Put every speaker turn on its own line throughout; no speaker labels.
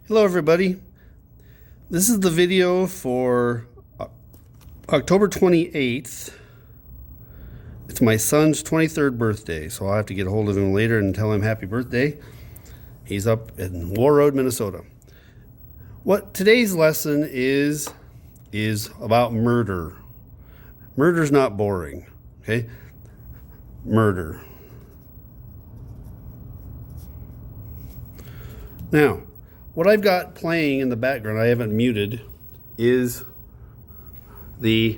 Hello everybody. This is the video for October 28th. It's my son's 23rd birthday, so I'll have to get a hold of him later and tell him happy birthday. He's up in War Road, Minnesota. What today's lesson is about murder. Murder's not boring, okay? Murder. Now, what I've got playing in the background, I haven't muted, is the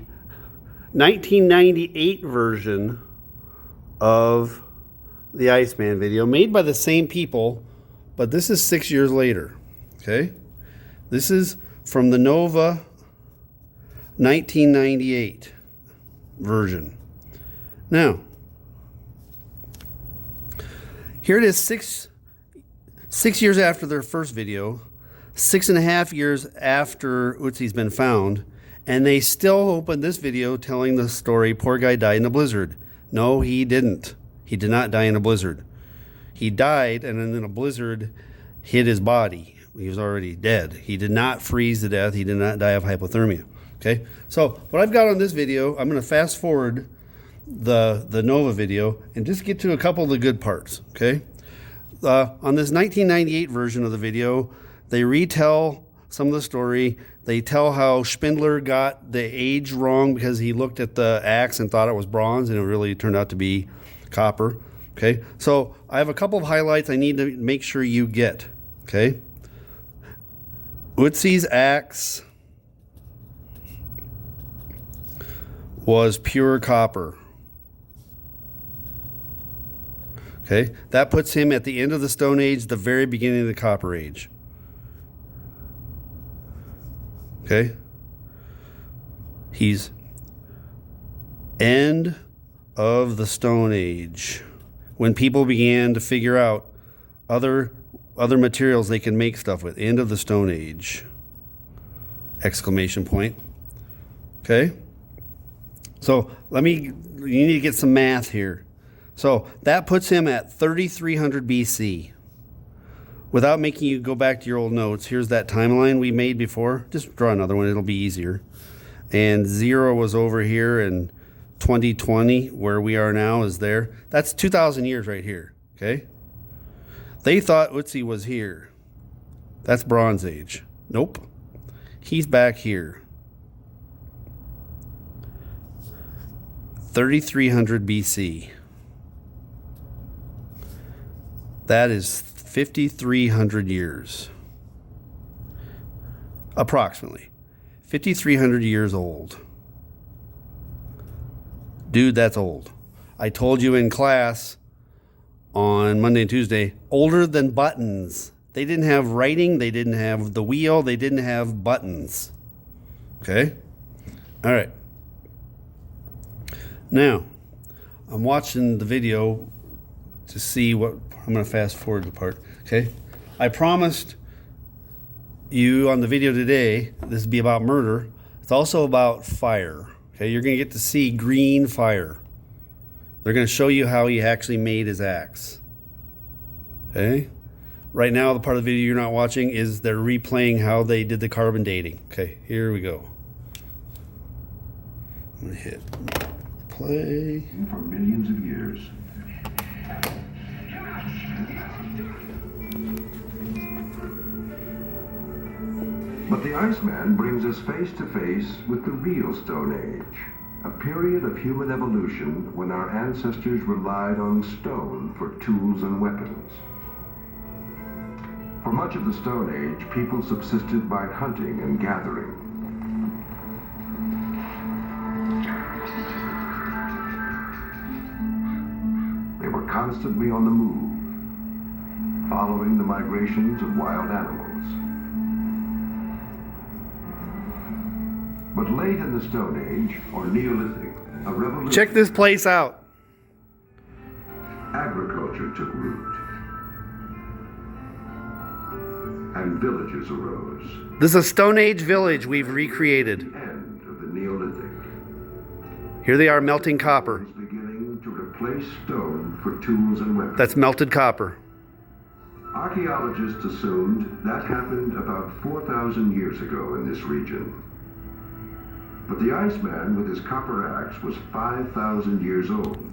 1998 version of the Iceman video, made by the same people, but this is 6 years later, okay? This is from the Nova 1998 version. Now, here it is, six years after their first video, 6.5 years after Otzi's been found, and they still opened this video telling the story, poor guy died in a blizzard. No, he didn't. He did not die in a blizzard. He died, and then a blizzard hit his body. He was already dead. He did not freeze to death. He did not die of hypothermia. Okay, so what I've got on this video, I'm going to fast forward the Nova video and just get to a couple of the good parts, okay? On this 1998 version of the video, they retell some of the story. They tell how Spindler got the age wrong because he looked at the axe and thought it was bronze, and it really turned out to be copper. Okay, so I have a couple of highlights I need to make sure you get. Okay, Otzi's axe was pure copper. Okay, that puts him at the end of the Stone Age, the very beginning of the Copper Age. Okay, he's end of the Stone Age, when people began to figure out other materials they can make stuff with. End of the Stone Age! Exclamation point. Okay, so you need to get some math here. So that puts him at 3300 BC. Without making you go back to your old notes, here's that timeline we made before. Just draw another one, it'll be easier. And 0 was over here, and 2020, where we are now, is there. That's 2,000 years right here, okay? They thought Otzi was here. That's Bronze Age. Nope. He's back here. 3300 BC. That is 5,300 years. Approximately. 5,300 years old. Dude, that's old. I told you in class on Monday and Tuesday, older than buttons. They didn't have writing, they didn't have the wheel, they didn't have buttons. Okay? All right. Now, I'm watching the video to see what, I'm going to fast forward the part, okay? I promised you on the video today, this would be about murder. It's also about fire, okay? You're going to get to see green fire. They're going to show you how he actually made his axe, okay? Right now, the part of the video you're not watching is they're replaying how they did the carbon dating. Okay, here we go. I'm going to hit play.
For millions of years. But the Iceman brings us face to face with the real Stone Age, a period of human evolution when our ancestors relied on stone for tools and weapons. For much of the Stone Age, people subsisted by hunting and gathering. They were constantly on the move, following the migrations of wild animals. But late in the Stone Age, or Neolithic, a revolution...
Check this place out.
Agriculture took root. And villages arose.
This is a Stone Age village we've recreated.
The end of the Neolithic.
Here they are melting copper.
Beginning to replace stone for tools and weapons.
That's melted copper.
Archaeologists assumed that happened about 4,000 years ago in this region. But the Iceman with his copper axe was 5,000 years old.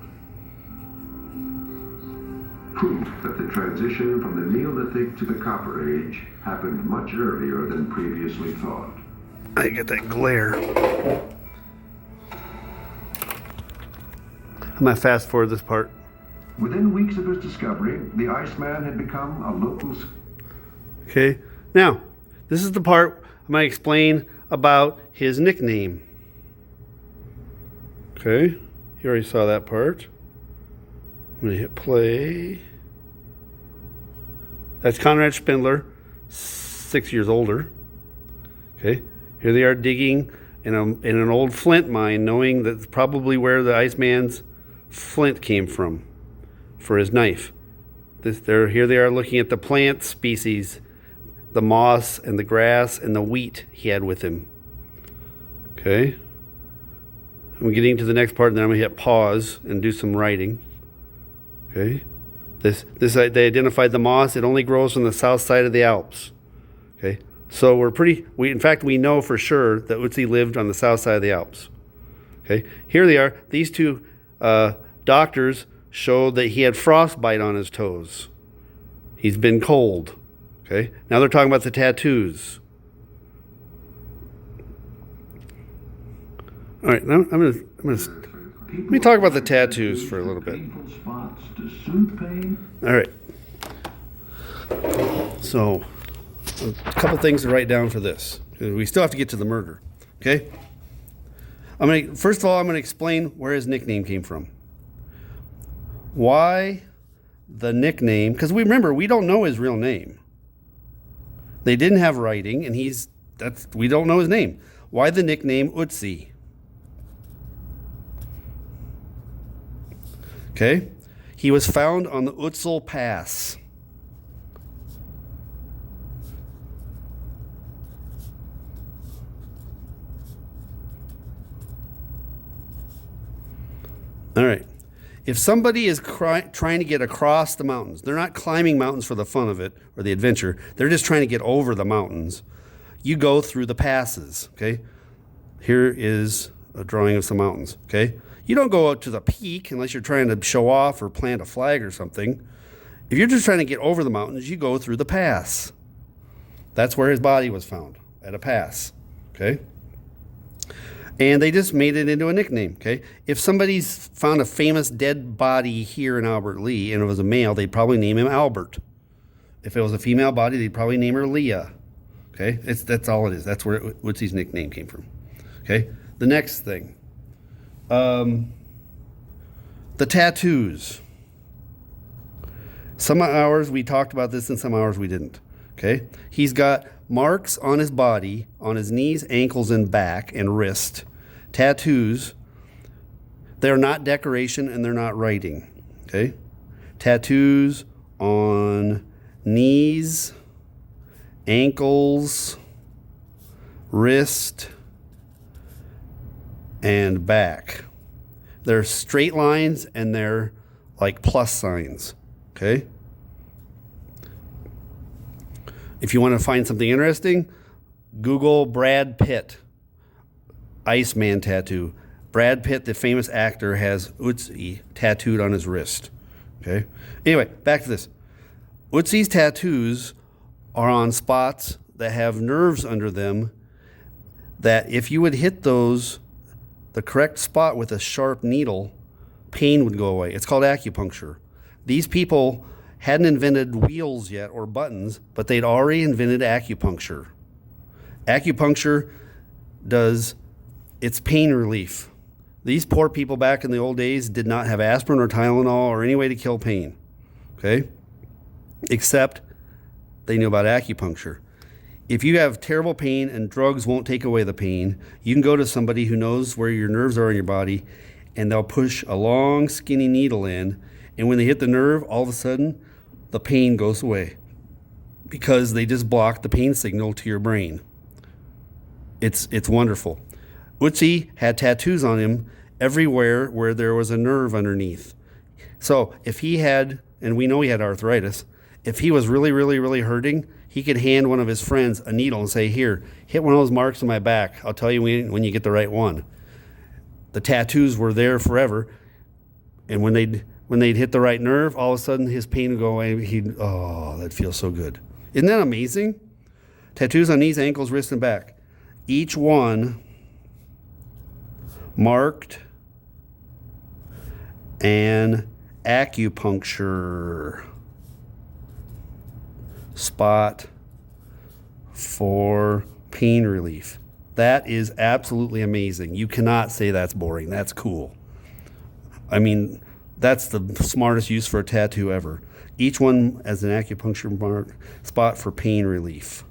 Proof that the transition from the Neolithic to the Copper Age happened much earlier than previously thought.
I get that glare. I'm going to fast forward this part.
Within weeks of his discovery, the Iceman had become a local...
Okay, now, this is the part I'm going to explain about his nickname. Okay, you already saw that part. I'm going to hit play. That's Conrad Spindler, 6 years older. Okay, here they are digging in an old flint mine, knowing that's probably where the Iceman's flint came from for his knife. Here they are looking at the plant species, the moss and the grass and the wheat he had with him. Okay, I'm getting to the next part, and then I'm going to hit pause and do some writing. Okay, they identified the moss. It only grows on the south side of the Alps. Okay, so in fact we know for sure that Otzi lived on the south side of the Alps. Okay, here they are. These two doctors showed that he had frostbite on his toes. He's been cold. Okay, now they're talking about the tattoos. All right, now let me talk about the tattoos for a little bit. All right. So, a couple things to write down for this. We still have to get to the murder. Okay? First of all, I'm going to explain where his nickname came from. Why the nickname? Because we don't know his real name. They didn't have writing, and we don't know his name. Why the nickname Otzi? Okay? He was found on the Otzi Pass. All right. If somebody is trying to get across the mountains, they're not climbing mountains for the fun of it or the adventure. They're just trying to get over the mountains. You go through the passes, okay? Here is a drawing of some mountains, okay? You don't go out to the peak unless you're trying to show off or plant a flag or something. If you're just trying to get over the mountains, you go through the pass. That's where his body was found, at a pass, okay? And they just made it into a nickname, okay? If somebody's found a famous dead body here in Albert Lea and it was a male, they'd probably name him Albert. If it was a female body, they'd probably name her Leah, okay? That's all it is. That's where Otzi's nickname came from, okay? The next thing. The tattoos. Some hours we talked about this and some hours we didn't, okay? He's got marks on his body, on his knees, ankles, and back, and wrist. Tattoos. They're not decoration and they're not writing. Okay? Tattoos on knees, ankles, wrist, and back. They're straight lines and they're like plus signs. Okay? If you want to find something interesting, Google Brad Pitt, Iceman tattoo. Brad Pitt, the famous actor, has Otzi tattooed on his wrist. Okay? Anyway, back to this. Otzi's tattoos are on spots that have nerves under them that if you would hit the correct spot with a sharp needle, pain would go away. It's called acupuncture. These people hadn't invented wheels yet or buttons, but they'd already invented acupuncture. Acupuncture it's pain relief. These poor people back in the old days did not have aspirin or Tylenol or any way to kill pain, okay? Except they knew about acupuncture. If you have terrible pain and drugs won't take away the pain, you can go to somebody who knows where your nerves are in your body, and they'll push a long, skinny needle in, and when they hit the nerve, all of a sudden, the pain goes away because they just block the pain signal to your brain. It's wonderful. Otzi had tattoos on him everywhere where there was a nerve underneath. So if he had, and we know he had arthritis, if he was really, really, really hurting, he could hand one of his friends a needle and say, here, hit one of those marks on my back. I'll tell you when you get the right one. The tattoos were there forever. And when they'd hit the right nerve, all of a sudden his pain would go away. That feels so good. Isn't that amazing? Tattoos on knees, ankles, wrists, and back. Each one marked an acupuncture spot for pain relief. That is absolutely amazing. You cannot say that's boring. That's cool. I mean, that's the smartest use for a tattoo ever. Each one as an acupuncture mark spot for pain relief.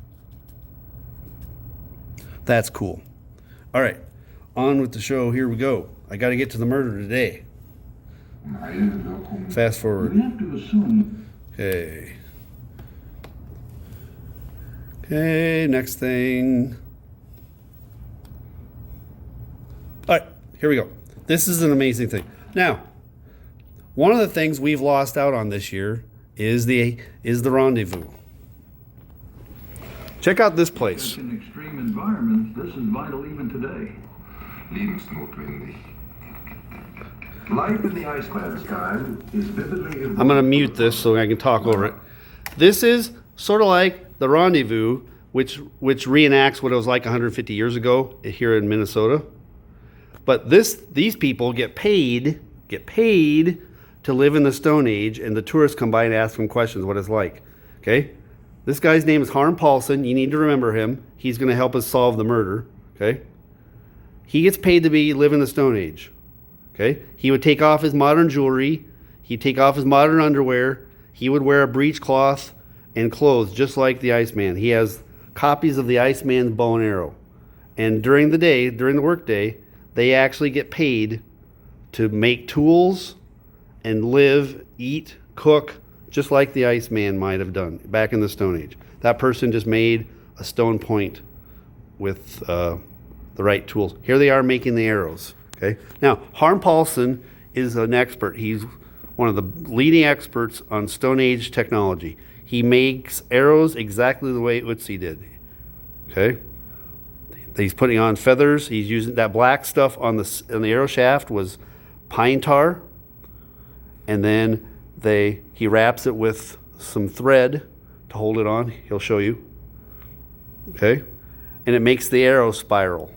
That's cool. All right, on with the show. Here we go. I got to get to the murder today. Fast forward. Okay, next thing. All right, here we go. This is an amazing thing. Now, one of the things we've lost out on this year is the rendezvous. Check out this place.
In extreme environments, this is vital even today.
Lebensnotwendig. Life in the Iceman's time is vividly.
I'm going to mute this so I can talk over it. This is sort of like the rendezvous, which reenacts what it was like 150 years ago here in Minnesota. But these people get paid to live in the Stone Age, and the tourists come by and ask them questions what it's like. Okay? This guy's name is Harm Paulson. You need to remember him. He's going to help us solve the murder. Okay? He gets paid to live in the Stone Age. Okay? He would take off his modern jewelry. He'd take off his modern underwear. He would wear a breechcloth and clothes just like the Iceman. He has copies of the Iceman's bow and arrow. And during the workday, they actually get paid to make tools and live, eat, cook, just like the Iceman might have done back in the Stone Age. That person just made a stone point with the right tools. Here they are making the arrows. Okay. Now, Harm Paulson is an expert. He's one of the leading experts on Stone Age technology. He makes arrows exactly the way Otzi did. Okay. He's putting on feathers. He's using that black stuff on the arrow shaft was pine tar, and then he wraps it with some thread to hold it on. He'll show you. Okay, and it makes the arrow spiral.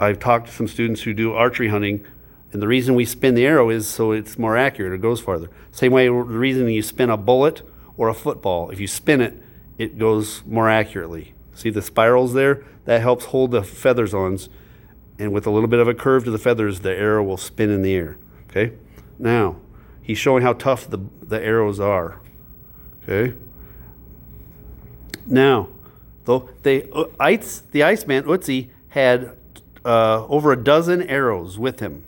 I've talked to some students who do archery hunting, and the reason we spin the arrow is so it's more accurate. It goes farther. Same way, the reason you spin a bullet or a football, if you spin it, it goes more accurately. See the spirals there? That helps hold the feathers on, and with a little bit of a curve to the feathers, the arrow will spin in the air. Okay? Now, he's showing how tough the arrows are. Okay? Now, though the Iceman, Otzi, had over a dozen arrows with him.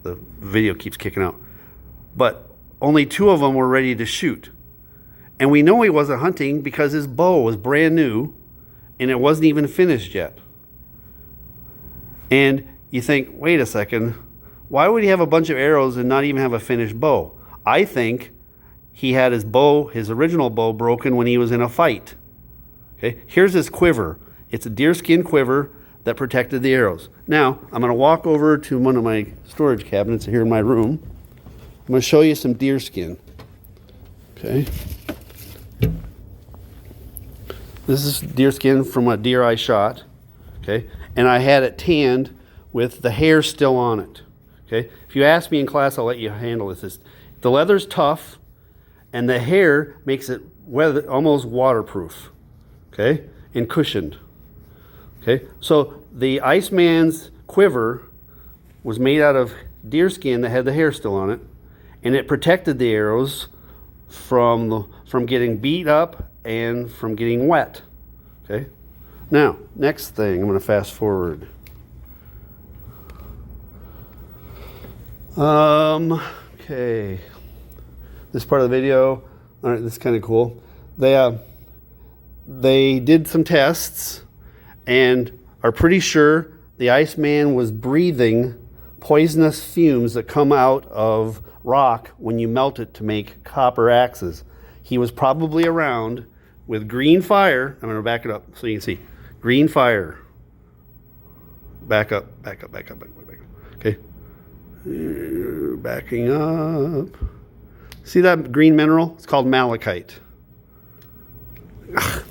The video keeps kicking out. But only 2 of them were ready to shoot. And we know he wasn't hunting because his bow was brand new and it wasn't even finished yet. And you think, wait a second, why would he have a bunch of arrows and not even have a finished bow? I think he had his original bow broken when he was in a fight. Okay, here's his quiver. It's a deerskin quiver that protected the arrows. Now, I'm going to walk over to one of my storage cabinets here in my room. I'm going to show you some deerskin. Okay. This is deerskin from a deer I shot. Okay. And I had it tanned with the hair still on it. Okay. If you ask me in class, I'll let you handle this. The leather's tough, and the hair makes it almost waterproof. Okay. And cushioned. Okay, so the Iceman's quiver was made out of deerskin that had the hair still on it, and it protected the arrows from getting beat up and from getting wet. Okay, now next thing, I'm going to fast forward. Okay, this part of the video. All right, this is kind of cool. They did some tests and are pretty sure the Iceman was breathing poisonous fumes that come out of rock when you melt it to make copper axes. he was probably around with green fire. I'm going to back it up so you can see. Green fire. Back up. Okay. Backing up. See that green mineral? It's called malachite. Ugh.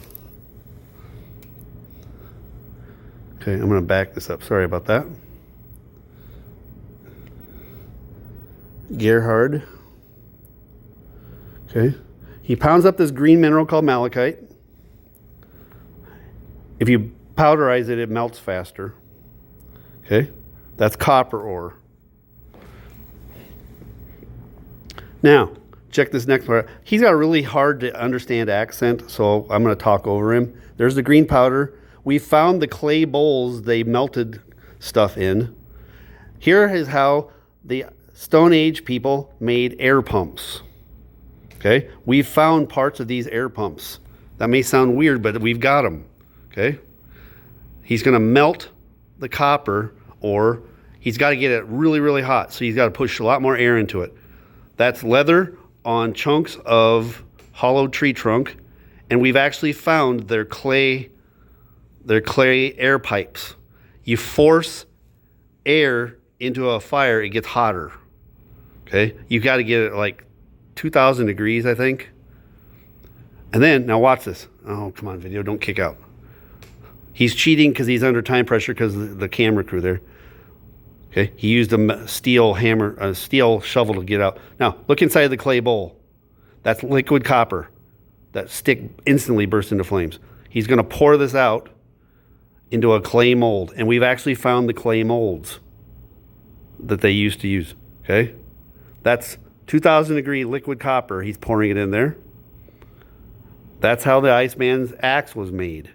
Okay, I'm going to back this up. Sorry about that. Gerhard. Okay. He pounds up this green mineral called malachite. If you powderize it, it melts faster. Okay. That's copper ore. Now, check this next part. He's got a really hard to understand accent, so I'm going to talk over him. There's the green powder. We found the clay bowls they melted stuff in. Here is how the Stone Age people made air pumps. Okay? We've found parts of these air pumps. That may sound weird, but we've got them. Okay? He's going to melt the copper, or he's got to get it really, really hot, so he's got to push a lot more air into it. That's leather on chunks of hollowed tree trunk, and we've actually found their clay air pipes. You force air into a fire, it gets hotter. Okay? You got to get it like 2,000 degrees, I think. And then, now watch this. Oh, come on, video, don't kick out. He's cheating because he's under time pressure because of the camera crew there. Okay, he used a steel shovel to get out. Now, look inside the clay bowl. That's liquid copper. That stick instantly bursts into flames. He's going to pour this out into a clay mold. And we've actually found the clay molds that they used to use. Okay, that's 2,000 degree liquid copper. He's pouring it in there. That's how the Iceman's axe was made.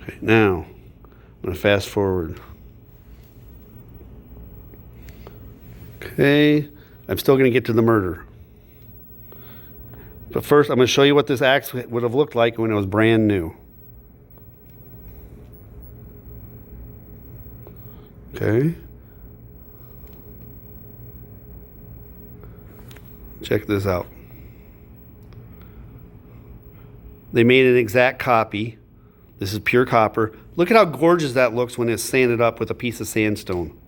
Okay, now, I'm going to fast forward. Okay, I'm still going to get to the murder. But first, I'm going to show you what this axe would have looked like when it was brand new. Okay. Check this out. They made an exact copy. This is pure copper. Look at how gorgeous that looks when it's sanded up with a piece of sandstone.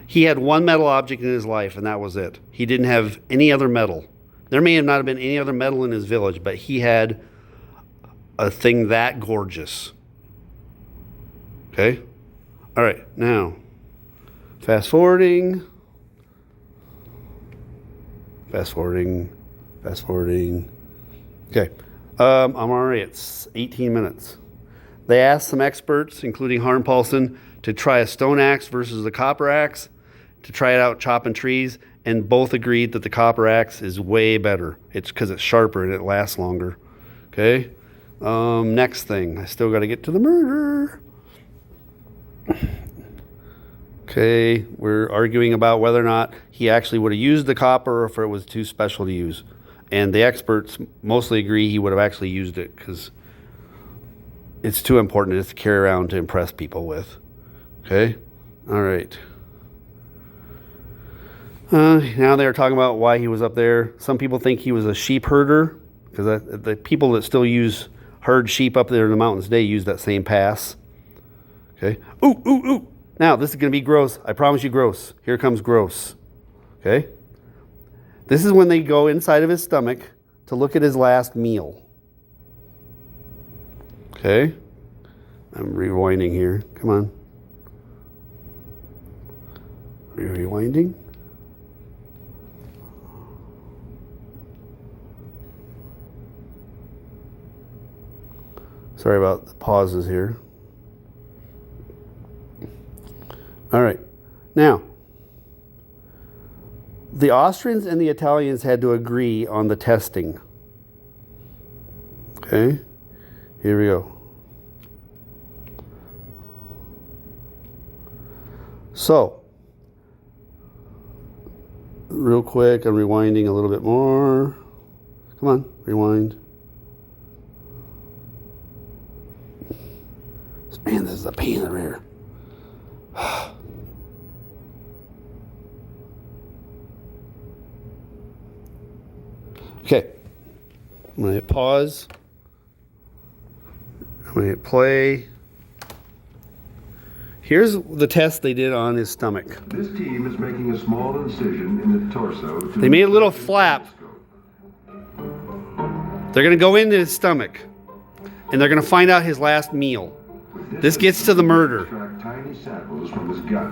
He had one metal object in his life, and that was it. He didn't have any other metal. There may have not been any other metal in his village, but he had a thing that gorgeous. Okay? All right, now, fast forwarding. Okay, I'm already at 18 minutes. They asked some experts, including Harm Paulson, to try a stone axe versus the copper axe, to try it out chopping trees, and both agreed that the copper axe is way better. It's because it's sharper and it lasts longer. Okay, next thing. I still got to get to the murder. Okay, we're arguing about whether or not he actually would have used the copper or if it was too special to use. And the experts mostly agree he would have actually used it because it's too important just to carry around to impress people with. Okay, all right. Now they're talking about why he was up there. Some people think he was a sheep herder because the people that still herd sheep up there in the mountains today use that same pass. Okay. Ooh. Now, this is going to be gross. I promise you gross. Here comes gross. Okay? This is when they go inside of his stomach to look at his last meal. Okay? I'm rewinding here. Come on. Are you rewinding? Sorry about the pauses here. All right. Now, the Austrians and the Italians had to agree on the testing. Okay? Here we go. So, real quick, I'm rewinding a little bit more. Come on, rewind. Man, this is a pain in the rear. Okay. I'm going to hit pause. I'm going to hit play. Here's the test they did on his stomach.
This team is making a small incision in the torso.
They made a little flap. They're going to go into his stomach, and they're going to find out his last meal. This gets to the murder.
Extract tiny samples from his gut.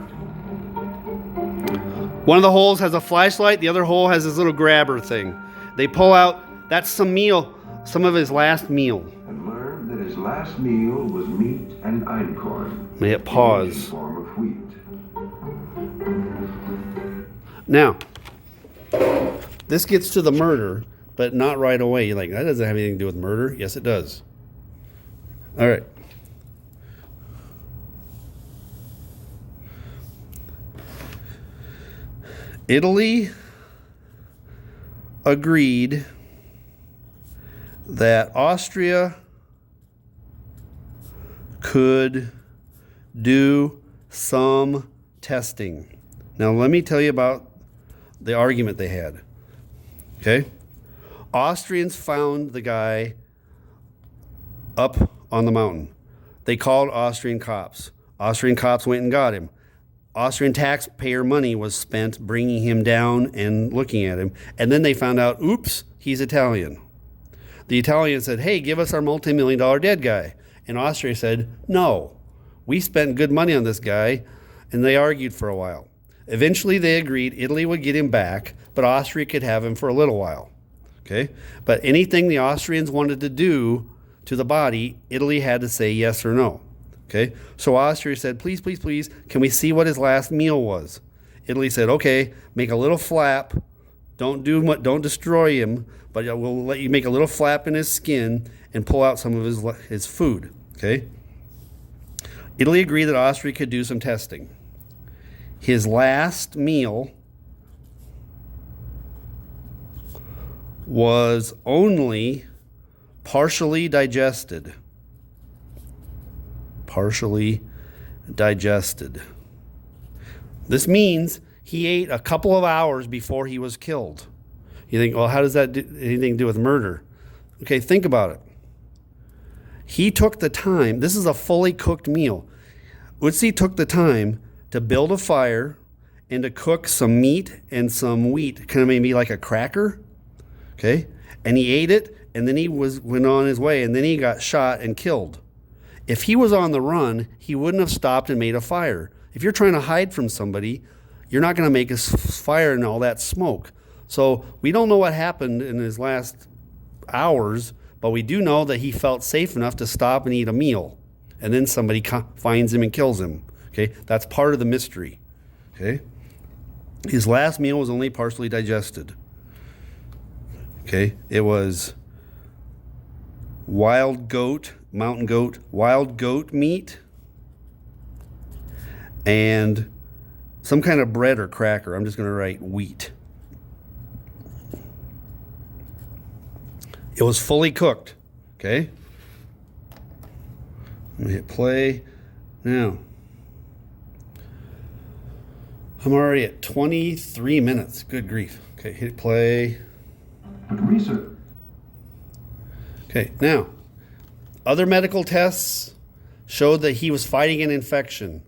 One of the holes has a flashlight. The other hole has this little grabber thing. They pull out, that's some meal, some of his last meal.
And learned that his last meal was meat and einkorn.
May it pause.
A form of wheat.
Now, this gets to the murder, but not right away. You're like, that doesn't have anything to do with murder. Yes, it does. All right. Italy agreed that Austria could do some testing. Now, let me tell you about the argument they had. Okay? Austrians found the guy up on the mountain. They called Austrian cops. Austrian cops went and got him. Austrian taxpayer money was spent bringing him down and looking at him. And then they found out, oops, he's Italian. The Italian said, hey, give us our multi-million-dollar dead guy. And Austria said, no, we spent good money on this guy. And they argued for a while. Eventually they agreed Italy would get him back, but Austria could have him for a little while. Okay? But anything the Austrians wanted to do to the body, Italy had to say yes or no. Okay? So Austria said, please, please, please, can we see what his last meal was? Italy said, okay, make a little flap. Don't destroy him, but we'll let you make a little flap in his skin and pull out some of his food. Okay? Italy agreed that Austria could do some testing. His last meal was only partially digested. Partially digested. This means he ate a couple of hours before he was killed. You think, well, how does that do anything to do with murder? Okay, think about it. He took the time. This is a fully cooked meal. Otzi took the time to build a fire and to cook some meat and some wheat, kind of maybe like a cracker. Okay? And he ate it, and then he went on his way, and then he got shot and killed. If he was on the run, he wouldn't have stopped and made a fire. If you're trying to hide from somebody, you're not going to make a fire and all that smoke. So we don't know what happened in his last hours, but we do know that he felt safe enough to stop and eat a meal. And then somebody finds him and kills him. Okay? That's part of the mystery. Okay? His last meal was only partially digested. Okay? It was wild goat, mountain goat, wild goat meat, and some kind of bread or cracker. I'm just going to write wheat. It was fully cooked. Okay? I'm going to hit play. Now, I'm already at 23 minutes. Good grief. Okay, hit play.
But research.
Okay, now, other medical tests showed that he was fighting an infection.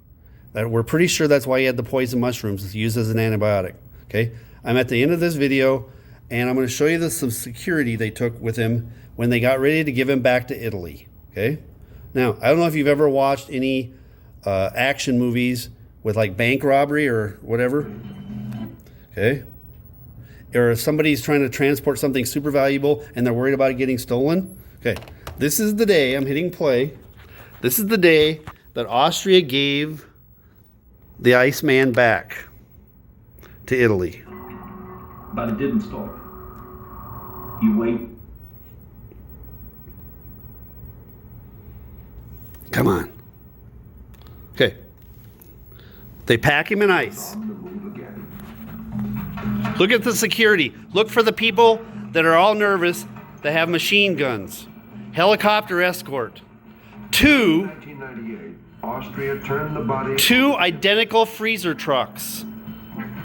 That we're pretty sure that's why he had the poison mushrooms used as an antibiotic. Okay, I'm at the end of this video, and I'm going to show you some security they took with him when they got ready to give him back to Italy. Okay, now, I don't know if you've ever watched any action movies with like bank robbery or whatever. Okay, or if somebody's trying to transport something super valuable and they're worried about it getting stolen. Okay, this is the day, I'm hitting play. This is the day that Austria gave the Iceman back to Italy.
But it didn't stop. You wait.
Come on. Okay. They pack him in ice. Look at the security. Look for the people that are all nervous that have machine guns. Helicopter escort.
1998, Austria turned the body.
2 identical freezer trucks.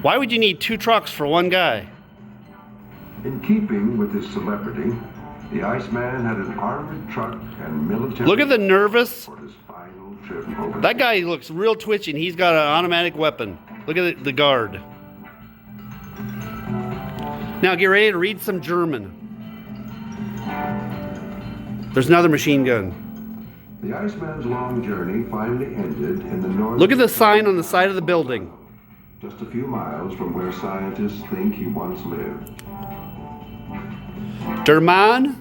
Why would you need 2 trucks for one guy?
In keeping with his celebrity, the Iceman had an armored truck and military...
Look at the nervous.
...for his final trip over...
That guy looks real twitchy, and he's got an automatic weapon. Look at the guard. Now get ready to read some German. There's another machine gun.
The Iceman's long journey finally ended in the north...
Look at the sign on the side of the building.
Just a few miles from where scientists think he once lived.
Der Mann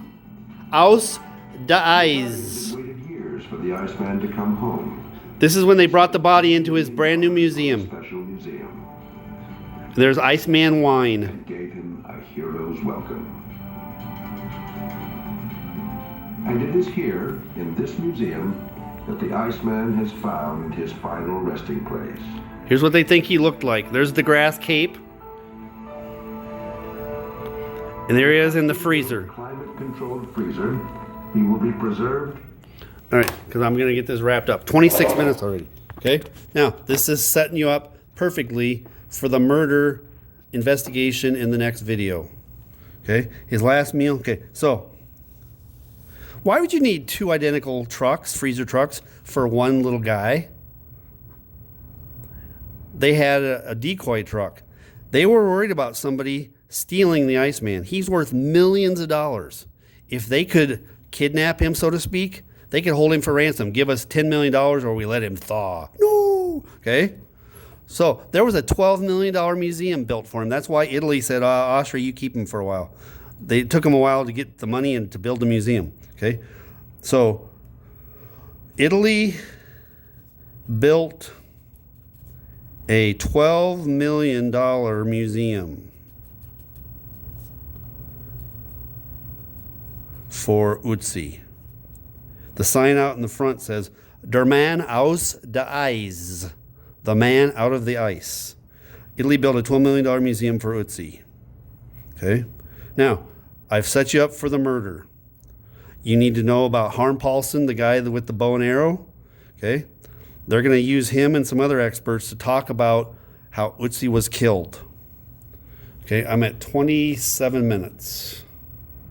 aus der Eis.
Waited years for the Iceman to come home.
This is when they brought the body into his brand new museum.
Special museum.
There's Iceman wine.
And gave him a hero's welcome. And it is here, in this museum, that the Iceman has found his final resting place.
Here's what they think he looked like. There's the grass cape. And there he is in the freezer.
Climate-controlled freezer. He will be preserved.
All right, because I'm going to get this wrapped up. 26 minutes already. Okay? Now, this is setting you up perfectly for the murder investigation in the next video. Okay? His last meal. Okay, so why would you need two identical trucks, freezer trucks, for one little guy? They had a decoy truck. They were worried about somebody stealing the Iceman. He's worth millions of dollars. If they could kidnap him, so to speak, they could hold him for ransom. Give us $10 million or we let him thaw. No! Okay? So there was a $12 million museum built for him. That's why Italy said, Austria, you keep him for a while. They took him a while to get the money and to build the museum. Okay? So Italy built a $12 million museum for Otzi. The sign out in the front says, Der Mann aus der Eis. The man out of the ice. Italy built a $12 million museum for Otzi. Okay? Now, I've set you up for the murder. You need to know about Harm Paulson, the guy with the bow and arrow. Okay? They're going to use him and some other experts to talk about how Otzi was killed. Okay, I'm at 27 minutes.